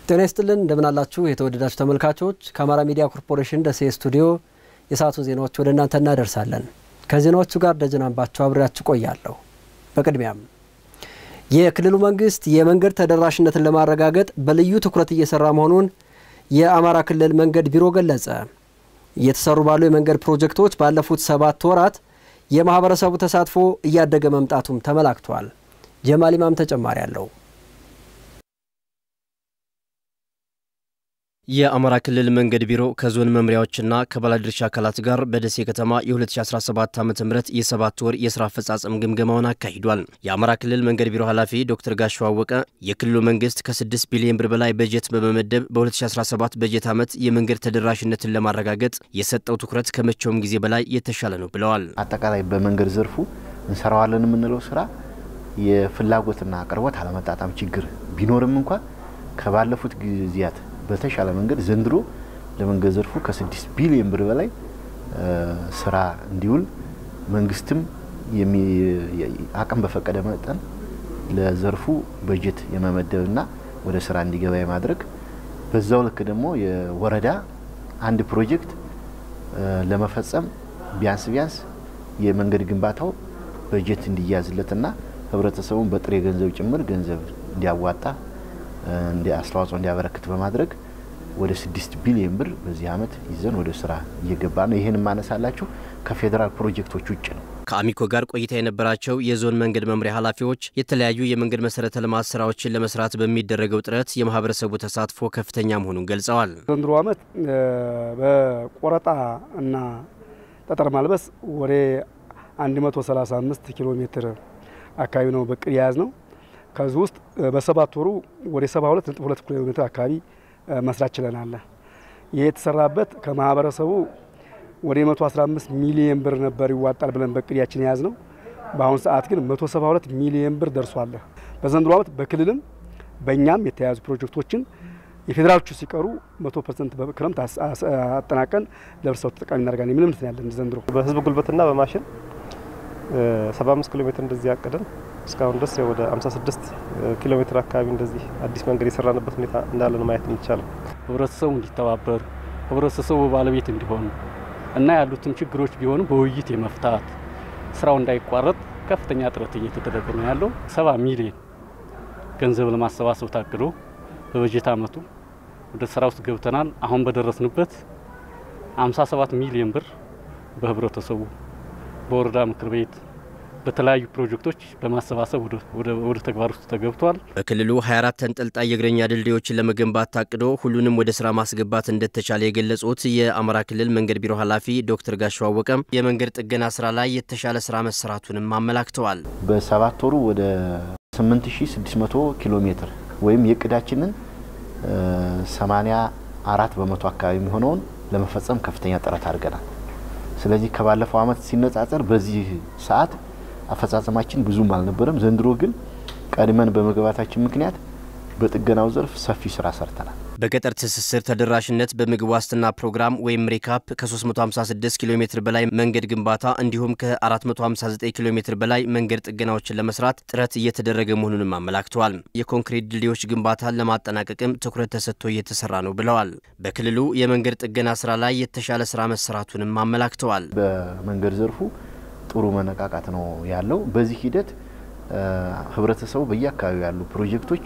ጤና ይስጥልን እንደምን አላችሁ የተወደዳችሁ ተመልካቾች ከአማራ ሚዲያ ኮርፖሬሽን ደሴ ስቱዲዮ የሰዓቱን ዜናዎች ወደ እናንተ እናደርሳለን ከዜናዎቹ ጋር ደጀናንባቸው አብሬያችሁ ቆያለሁ በቅድሚያም የክልሉ መንግስት የመንገድ ተደራሽነትን ለማረጋገጥ በልዩ ትኩረት እየሰራ መሆኑን የአማራ ክልል መንገድ ቢሮ ገለጸ እየተሰሩ ባሉ የመንገድ ፕሮጀክቶች ባለፉት 7 ወራት የማህበረሰቡ ተሳትፎ እያደገ መምጣቱም ተመላክቷል ጀማል ኢማም ተጨማሪ ያለው የአማራ ክልል መንገድ ቢሮ ከዞን መምሪያዎችና ከባለድርሻ አካላት ጋር በደሴ ከተማ የ2017 ዓ.ም የ7 ወር የሥራ አፈጻጸም ግምገማውን አካሂዷል። የአማራ ክልል መንገድ ቢሮ ኃላፊ ዶክተር ጋሻው አወቀ የክልሉ መንግስት ከ6 ቢሊዮን ብር በላይ በጀት በመመደብ በ2017 በጀት ዓመት የመንገድ ተደራሽነትን ለማረጋገጥ የሰጠው ትኩረት ከመቼውም ጊዜ በላይ የተሻለ ነው ብለዋል። አጠቃላይ በመንገድ ዘርፉ እንሰራዋለን የምንለው ስራ የፍላጎትና አቅርቦት አለመጣጣም ችግር ቢኖርም እንኳን ከባለፉት ጊዜያት በተሻለ መንገድ ዘንድሮ ለመንገድ ዘርፉ ከ6 ቢሊዮን ብር በላይ ስራ እንዲውል መንግስትም አቅም በፈቀደ መጠን ለዘርፉ በጀት የመመደብና ወደ ስራ እንዲገባ የማድረግ በዛው ልክ ደግሞ የወረዳ አንድ ፕሮጀክት ለመፈጸም ቢያንስ የመንገድ ግንባታው በጀት እንዲያዝለትና ህብረተሰቡን በጥሬ ገንዘብ ጭምር ገንዘብ እንዲያዋጣ አስተዋጽኦ እንዲያበረክት በማድረግ ወደ 6 ቢሊዮን ብር በዚህ አመት ይዘን ወደ ስራ እየገባ ነው። ይሄን ማነሳላችሁ ከፌደራል ፕሮጀክቶች ውጭ ነው። ከአሚኮ ጋር ቆይታ የነበራቸው የዞን መንገድ መምሪያ ኃላፊዎች የተለያዩ የመንገድ መሰረተ ልማት ስራዎችን ለመስራት በሚደረገው ጥረት የማህበረሰቡ ተሳትፎ ከፍተኛ መሆኑን ገልጸዋል። ዘንድሮ አመት በቆረጣ እና ጠጠር ማልበስ ወደ 135 ኪሎ ሜትር አካባቢ ነው በቅድ ያዝ ነው። ከዚህ ውስጥ በ7 ወሩ ወደ 72.2 ኪሎ ሜትር አካባቢ መስራት ችለናል። ይሄ የተሰራበት ከማህበረሰቡ ወደ 115 ሚሊዮን ብር ነበር ይዋጣል ብለን በቅዲያችን ያዝ ነው። በአሁን ሰዓት ግን 172 ሚሊዮን ብር ደርሷል። በዘንድሮ አመት በክልልም በእኛም የተያዙ ፕሮጀክቶችን የፌደራሎቹ ሲቀሩ 100% በክረምት አጠናቀን ለብሰው ተጠቃሚ እናደርጋለን ምንም እንትን ያለን ዘንድሮ በህዝብ ጉልበትና በማሽን 75 ኪሎ ሜትር እንደዚህ ያቀደን እስካሁን ድረስ ወደ 56 ኪሎ ሜትር አካባቢ እንደዚህ አዲስ መንገድ የሰራንበት ሁኔታ እንዳለ ነው ማየት የሚቻለው። ህብረተሰቡ እንዲተባበር ህብረተሰቡ ባለቤት እንዲሆን እና ያሉትን ችግሮች ቢሆኑ በውይይት የመፍታት ስራው እንዳይቋረጥ ከፍተኛ ጥረት እየተደረገ ነው ያለው። 70 ሚሊዮን ገንዘብ ለማሰባሰብ ታቅዶ በበጀት አመቱ ወደ ስራው ውስጥ ገብተናል። አሁን በደረስንበት 57 ሚሊዮን ብር በህብረተሰቡ በወረዳ ምክር ቤት በተለያዩ ፕሮጀክቶች በማሰባሰብ ወደ ተግባር ውስጥ ተገብቷል። በክልሉ 24 ተንጠልጣይ የእግረኛ ድልድዮችን ለመገንባት ታቅዶ ሁሉንም ወደ ስራ ማስገባት እንደተቻለ የገለጹት የአማራ ክልል መንገድ ቢሮ ኃላፊ ዶክተር ጋሻው አወቀ የመንገድ ጥገና ስራ ላይ የተሻለ ስራ መስራቱንም አመላክተዋል። በ7 ወሩ ወደ 8600 ኪሎ ሜትር ወይም የቅዳችንን 84% አካባቢ የሚሆነውን ለመፈጸም ከፍተኛ ጥረት አድርገናል። ስለዚህ ከባለፈው አመት ሲነጻጸር በዚህ ሰዓት አፈጻጸማችን ብዙም አልነበረም። ዘንድሮ ግን ቀድመን በመግባታችን ምክንያት በጥገናው ዘርፍ ሰፊ ስራ ሰርተናል። በገጠር ትስስር ተደራሽነት በምግብ ዋስትና ፕሮግራም ወይም ሪካፕ ከ356 ኪሎ ሜትር በላይ መንገድ ግንባታ እንዲሁም ከ459 ኪሎ ሜትር በላይ መንገድ ጥገናዎችን ለመስራት ጥረት እየተደረገ መሆኑንም አመላክተዋል። የኮንክሪት ድልድዮች ግንባታን ለማጠናቀቅም ትኩረት ተሰጥቶ እየተሰራ ነው ብለዋል። በክልሉ የመንገድ ጥገና ስራ ላይ የተሻለ ስራ መስራቱንም አመላክተዋል። በመንገድ ዘርፉ ጥሩ መነቃቃት ነው ያለው። በዚህ ሂደት ህብረተሰቡ በየአካባቢው ያሉ ፕሮጀክቶች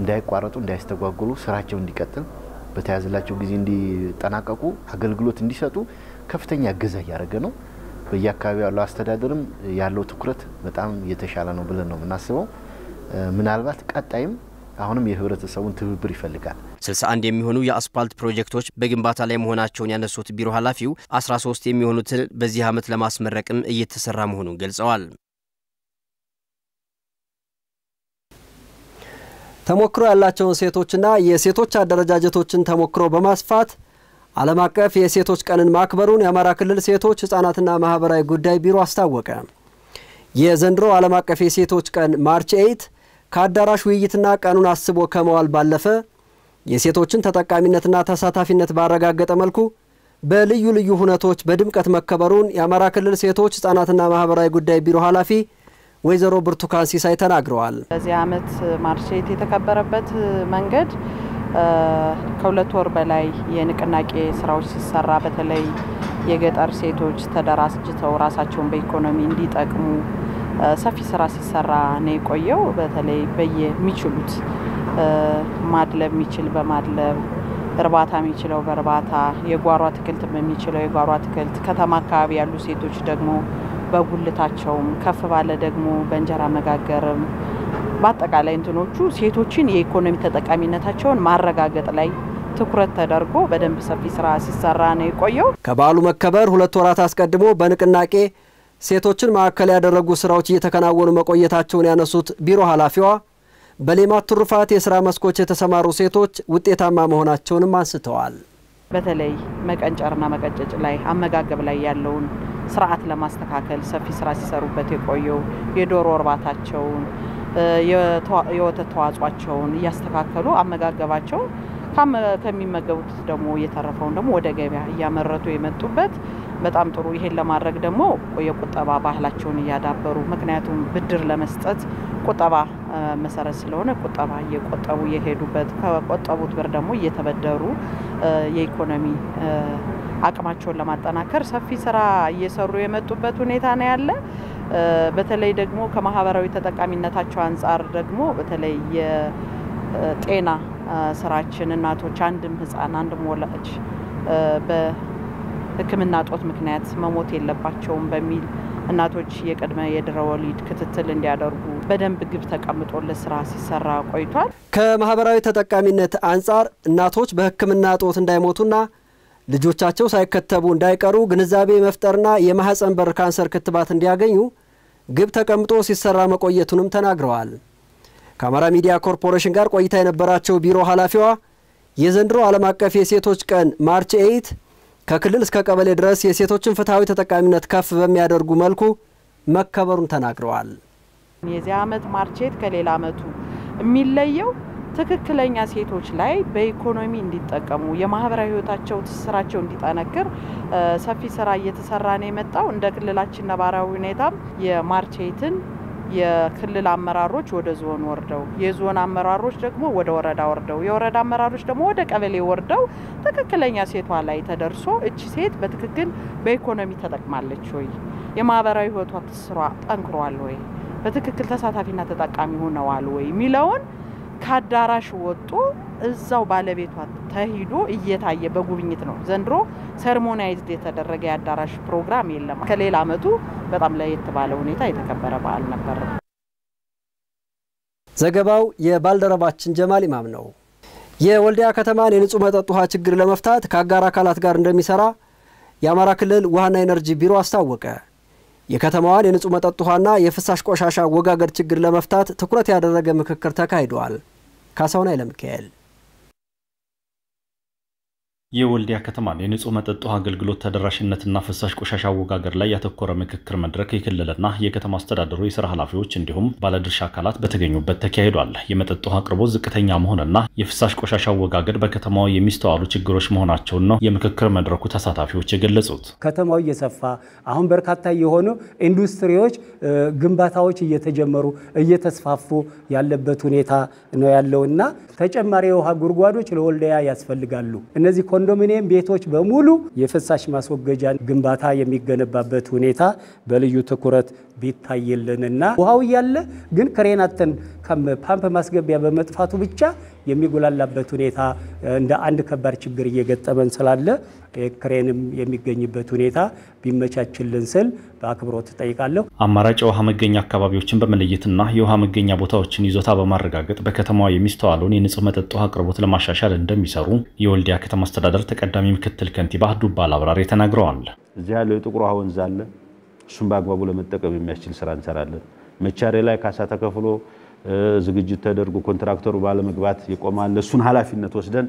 እንዳይቋረጡ እንዳይስተጓጎሉ ስራቸው እንዲቀጥል በተያዘላቸው ጊዜ እንዲጠናቀቁ አገልግሎት እንዲሰጡ ከፍተኛ እገዛ ያደረገ ነው። በየአካባቢው ያለው አስተዳደርም ያለው ትኩረት በጣም የተሻለ ነው ብለን ነው የምናስበው። ምናልባት ቀጣይም አሁንም የህብረተሰቡን ትብብር ይፈልጋል። 61 የሚሆኑ የአስፓልት ፕሮጀክቶች በግንባታ ላይ መሆናቸውን ያነሱት ቢሮ ኃላፊው 13 የሚሆኑትን በዚህ አመት ለማስመረቅም እየተሰራ መሆኑን ገልጸዋል። ተሞክሮ ያላቸውን ሴቶችና የሴቶች አደረጃጀቶችን ተሞክሮ በማስፋት ዓለም አቀፍ የሴቶች ቀንን ማክበሩን የአማራ ክልል ሴቶች ህጻናትና ማህበራዊ ጉዳይ ቢሮ አስታወቀ። የዘንድሮ ዓለም አቀፍ የሴቶች ቀን ማርች 8 ከአዳራሽ ውይይትና ቀኑን አስቦ ከመዋል ባለፈ የሴቶችን ተጠቃሚነትና ተሳታፊነት ባረጋገጠ መልኩ በልዩ ልዩ ሁነቶች በድምቀት መከበሩን የአማራ ክልል ሴቶች ህጻናትና ማህበራዊ ጉዳይ ቢሮ ኃላፊ ወይዘሮ ብርቱካን ሲሳይ ተናግረዋል። በዚህ አመት ማርች 8 የተከበረበት መንገድ ከሁለት ወር በላይ የንቅናቄ ስራዎች ሲሰራ በተለይ የገጠር ሴቶች ተደራጅተው ራሳቸውን በኢኮኖሚ እንዲጠቅሙ ሰፊ ስራ ሲሰራ ነው የቆየው። በተለይ በየሚችሉት ማድለብ የሚችል በማድለብ እርባታ የሚችለው በእርባታ የጓሮ አትክልት በሚችለው የጓሮ አትክልት ከተማ አካባቢ ያሉ ሴቶች ደግሞ በጉልታቸውም ከፍ ባለ ደግሞ በእንጀራ መጋገርም በአጠቃላይ እንትኖቹ ሴቶችን የኢኮኖሚ ተጠቃሚነታቸውን ማረጋገጥ ላይ ትኩረት ተደርጎ በደንብ ሰፊ ስራ ሲሰራ ነው የቆየው። ከበዓሉ መከበር 2 ወራት አስቀድሞ በንቅናቄ ሴቶችን ማዕከል ያደረጉ ስራዎች እየተከናወኑ መቆየታቸውን ያነሱት ቢሮ ኃላፊዋ በሌማት ትሩፋት የስራ መስኮች የተሰማሩ ሴቶች ውጤታማ መሆናቸውንም አንስተዋል። በተለይ መቀንጨርና መቀጨጭ ላይ አመጋገብ ላይ ያለውን ስርዓት ለማስተካከል ሰፊ ስራ ሲሰሩበት የቆየው የዶሮ እርባታቸውን የወተት ተዋጽኦአቸውን እያስተካከሉ አመጋገባቸው ከሚመገቡት ደግሞ የተረፈውን ደግሞ ወደ ገበያ እያመረቱ የመጡበት በጣም ጥሩ። ይሄን ለማድረግ ደግሞ የቁጠባ ባህላቸውን እያዳበሩ ምክንያቱም ብድር ለመስጠት ቁጠባ መሰረት ስለሆነ ቁጠባ እየቆጠቡ የሄዱበት ከቆጠቡት ብር ደግሞ እየተበደሩ የኢኮኖሚ አቅማቸውን ለማጠናከር ሰፊ ስራ እየሰሩ የመጡበት ሁኔታ ነው ያለ። በተለይ ደግሞ ከማህበራዊ ተጠቃሚነታቸው አንፃር ደግሞ በተለይ የጤና ስራችን እናቶች አንድም ህፃን አንድም ወላጅ በሕክምና ጦት ምክንያት መሞት የለባቸውም በሚል እናቶች የቅድመ የድህረ ወሊድ ክትትል እንዲያደርጉ በደንብ ግብ ተቀምጦለት ስራ ሲሰራ ቆይቷል። ከማህበራዊ ተጠቃሚነት አንፃር እናቶች በሕክምና ጦት እንዳይሞቱና ልጆቻቸው ሳይከተቡ እንዳይቀሩ ግንዛቤ መፍጠርና የማህፀን በር ካንሰር ክትባት እንዲያገኙ ግብ ተቀምጦ ሲሰራ መቆየቱንም ተናግረዋል። ከአማራ ሚዲያ ኮርፖሬሽን ጋር ቆይታ የነበራቸው ቢሮ ኃላፊዋ የዘንድሮ ዓለም አቀፍ የሴቶች ቀን ማርች 8 ከክልል እስከ ቀበሌ ድረስ የሴቶችን ፍትሃዊ ተጠቃሚነት ከፍ በሚያደርጉ መልኩ መከበሩን ተናግረዋል። የዚህ ዓመት ማርች 8 ከሌላ ዓመቱ የሚለየው ትክክለኛ ሴቶች ላይ በኢኮኖሚ እንዲጠቀሙ የማህበራዊ ህይወታቸው ስራቸው እንዲጠነክር ሰፊ ስራ እየተሰራ ነው የመጣው። እንደ ክልላችን ነባራዊ ሁኔታም የማርች 8ን የክልል አመራሮች ወደ ዞን ወርደው የዞን አመራሮች ደግሞ ወደ ወረዳ ወርደው የወረዳ አመራሮች ደግሞ ወደ ቀበሌ ወርደው ትክክለኛ ሴቷ ላይ ተደርሶ እቺ ሴት በትክክል በኢኮኖሚ ተጠቅማለች ወይ የማህበራዊ ህይወቷ ስራ ጠንክሯል ወይ በትክክል ተሳታፊና ተጠቃሚ ሆነዋል ወይ ሚለውን ካዳራሽ ወጥቶ እዛው ባለቤቷ ተሂዶ እየታየ በጉብኝት ነው። ዘንድሮ ሰርሞናይዝድ የተደረገ ያዳራሽ ፕሮግራም የለም። ከሌላ አመቱ በጣም ለየት ባለ ሁኔታ የተከበረ በዓል ነበር። ዘገባው የባልደረባችን ጀማል ኢማም ነው። የወልዲያ ከተማን የንጹህ መጠጥ ውሃ ችግር ለመፍታት ከአጋር አካላት ጋር እንደሚሰራ የአማራ ክልል ውሃና ኢነርጂ ቢሮ አስታወቀ። የከተማዋን የንጹህ መጠጥ ውሃና የፍሳሽ ቆሻሻ አወጋገድ ችግር ለመፍታት ትኩረት ያደረገ ምክክር ተካሂዷል። ካሳውና ይለምከል የወልዲያ ከተማን የንጹህ መጠጥ ውሃ አገልግሎት ተደራሽነትና ፍሳሽ ቆሻሻ አወጋገድ ላይ ያተኮረ ምክክር መድረክ የክልልና የከተማ አስተዳደሩ የሥራ ኃላፊዎች እንዲሁም ባለድርሻ አካላት በተገኙበት ተካሂዷል። የመጠጥ ውሃ አቅርቦት ዝቅተኛ መሆንና የፍሳሽ ቆሻሻ አወጋገድ በከተማው የሚስተዋሉ ችግሮች መሆናቸውን ነው የምክክር መድረኩ ተሳታፊዎች የገለጹት። ከተማው እየሰፋ አሁን በርካታ የሆኑ ኢንዱስትሪዎች ግንባታዎች እየተጀመሩ እየተስፋፉ ያለበት ሁኔታ ነው ያለውና ተጨማሪ የውሃ ጉድጓዶች ለወልዲያ ያስፈልጋሉ። እነዚህ ኮንዶሚኒየም ቤቶች በሙሉ የፍሳሽ ማስወገጃ ግንባታ የሚገነባበት ሁኔታ በልዩ ትኩረት ቢታይልንና ውሃው ያለ ግን ክሬናተን ፓምፕ ማስገቢያ በመጥፋቱ ብቻ የሚጎላላበት ሁኔታ እንደ አንድ ከባድ ችግር እየገጠመን ስላለ ክሬንም የሚገኝበት ሁኔታ ቢመቻችልን ስል በአክብሮት ጠይቃለሁ። አማራጭ ውሃ መገኛ አካባቢዎችን በመለየትና የውሃ መገኛ ቦታዎችን ይዞታ በማረጋገጥ በከተማዋ የሚስተዋለውን የንጹህ መጠጥ ውሃ አቅርቦት ለማሻሻል እንደሚሰሩ የወልዲያ ከተማ አስተዳደር ተቀዳሚ ምክትል ከንቲባ ዱባ አብራሪ ተናግረዋል። እዚህ ያለው የጥቁር ውሃ ወንዝ አለ። እሱን በአግባቡ ለመጠቀም የሚያስችል ስራ እንሰራለን። መቻሬ ላይ ካሳ ተከፍሎ ዝግጅት ተደርጎ ኮንትራክተሩ ባለመግባት ይቆማል። እሱን ኃላፊነት ወስደን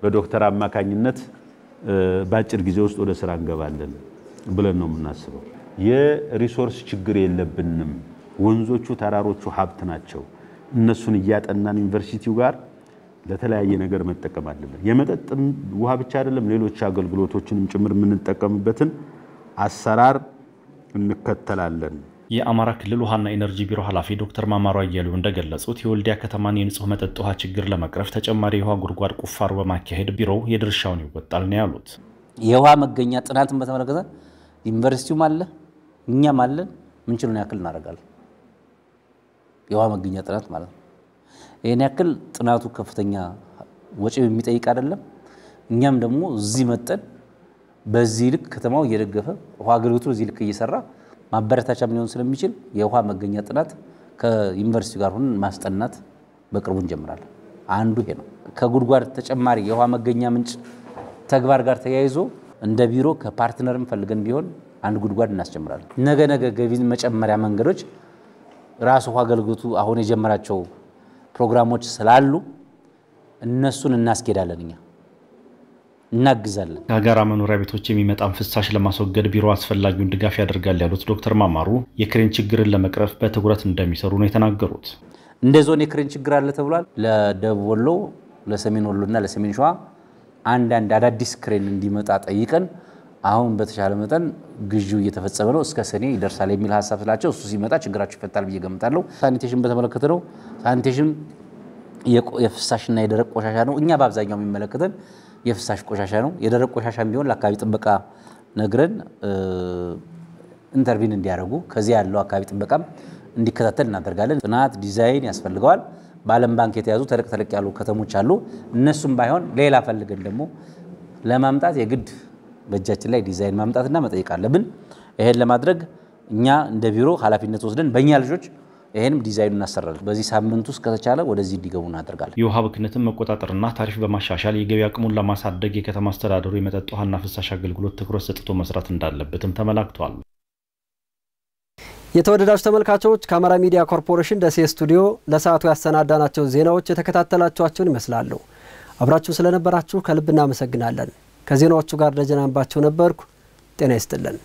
በዶክተር አማካኝነት ባጭር ጊዜ ውስጥ ወደ ስራ እንገባለን ብለን ነው የምናስበው። የሪሶርስ ችግር የለብንም። ወንዞቹ ተራሮቹ ሀብት ናቸው። እነሱን እያጠናን ዩኒቨርሲቲው ጋር ለተለያየ ነገር መጠቀም አለብን። የመጠጥ ውሃ ብቻ አይደለም ሌሎች አገልግሎቶችንም ጭምር የምንጠቀምበትን አሰራር እንከተላለን። የአማራ ክልል ውሃና ኢነርጂ ቢሮ ኃላፊ ዶክተር ማማሩ አያሌው እንደገለጹት የወልዲያ ከተማን የንጹህ መጠጥ ውሃ ችግር ለመቅረፍ ተጨማሪ የውሃ ጉድጓድ ቁፋሮ በማካሄድ ቢሮው የድርሻውን ይወጣል ነው ያሉት። የውሃ መገኛ ጥናትን በተመለከተ ዩኒቨርሲቲውም አለ እኛም አለን ምንችሉን ያክል እናደርጋለን። የውሃ መገኛ ጥናት ማለት ነው። ይሄን ያክል ጥናቱ ከፍተኛ ወጪ የሚጠይቅ አይደለም። እኛም ደግሞ እዚህ መጠን በዚህ ልክ ከተማው እየደገፈ ውሃ አገልግሎቱ እዚህ ልክ እየሰራ ማበረታቻም ሊሆን ስለሚችል የውሃ መገኛ ጥናት ከዩኒቨርሲቲ ጋር ሆነን ማስጠናት በቅርቡ እንጀምራለን። አንዱ ይሄ ነው። ከጉድጓድ ተጨማሪ የውሃ መገኛ ምንጭ ተግባር ጋር ተያይዞ እንደ ቢሮ ከፓርትነርም ፈልገን ቢሆን አንድ ጉድጓድ እናስጀምራለን። ነገ ገቢን መጨመሪያ መንገዶች ራሱ ውሃ አገልግሎቱ አሁን የጀመራቸው ፕሮግራሞች ስላሉ እነሱን እናስኬዳለን እኛ እናግዛለን። ከጋራ መኖሪያ ቤቶች የሚመጣን ፍሳሽ ለማስወገድ ቢሮ አስፈላጊውን ድጋፍ ያደርጋል ያሉት ዶክተር ማማሩ የክሬን ችግርን ለመቅረፍ በትኩረት እንደሚሰሩ ነው የተናገሩት። እንደ ዞን የክሬን ችግር አለ ተብሏል። ለደቡብ ወሎ፣ ለሰሜን ወሎና ለሰሜን ሸዋ አንድ አዳዲስ ክሬን እንዲመጣ ጠይቀን አሁን በተሻለ መጠን ግዢው እየተፈጸመ ነው። እስከ ሰኔ ይደርሳል የሚል ሐሳብ ስላቸው እሱ ሲመጣ ችግራቸው ይፈታል ብዬ ገምታለሁ። ሳኒቴሽን በተመለከተ ነው። ሳኒቴሽን የፍሳሽና የደረቅ ቆሻሻ ነው። እኛ በአብዛኛው የሚመለከተን የፍሳሽ ቆሻሻ ነው። የደረቅ ቆሻሻም ቢሆን ለአካባቢ ጥበቃ ነግረን ኢንተርቪን እንዲያደርጉ ከዚህ ያለው አካባቢ ጥበቃም እንዲከታተል እናደርጋለን። ጥናት ዲዛይን ያስፈልገዋል። በዓለም ባንክ የተያዙ ተለቅ ያሉ ከተሞች አሉ። እነሱም ባይሆን ሌላ ፈልገን ደግሞ ለማምጣት የግድ በእጃችን ላይ ዲዛይን ማምጣትና መጠየቅ አለብን። ይሄን ለማድረግ እኛ እንደ ቢሮ ኃላፊነት ወስደን በእኛ ልጆች ይሄንም ዲዛይኑን እናሰራለን። በዚህ ሳምንት ውስጥ ከተቻለ ወደዚህ እንዲገቡ እናደርጋለን። የውሃ ብክነትን መቆጣጠርና ታሪፍ በማሻሻል የገቢ አቅሙን ለማሳደግ የከተማ አስተዳደሩ የመጠጥ ውሃና ፍሳሽ አገልግሎት ትኩረት ሰጥቶ መስራት እንዳለበትም ተመላክቷል። የተወደዳችሁ ተመልካቾች ከአማራ ሚዲያ ኮርፖሬሽን ደሴ ስቱዲዮ ለሰዓቱ ያሰናዳናቸው ዜናዎች የተከታተላችኋቸውን ይመስላሉ። አብራችሁ ስለነበራችሁ ከልብ እናመሰግናለን። ከዜናዎቹ ጋር ደጀናንባቸው ነበርኩ። ጤና ይስጥልን።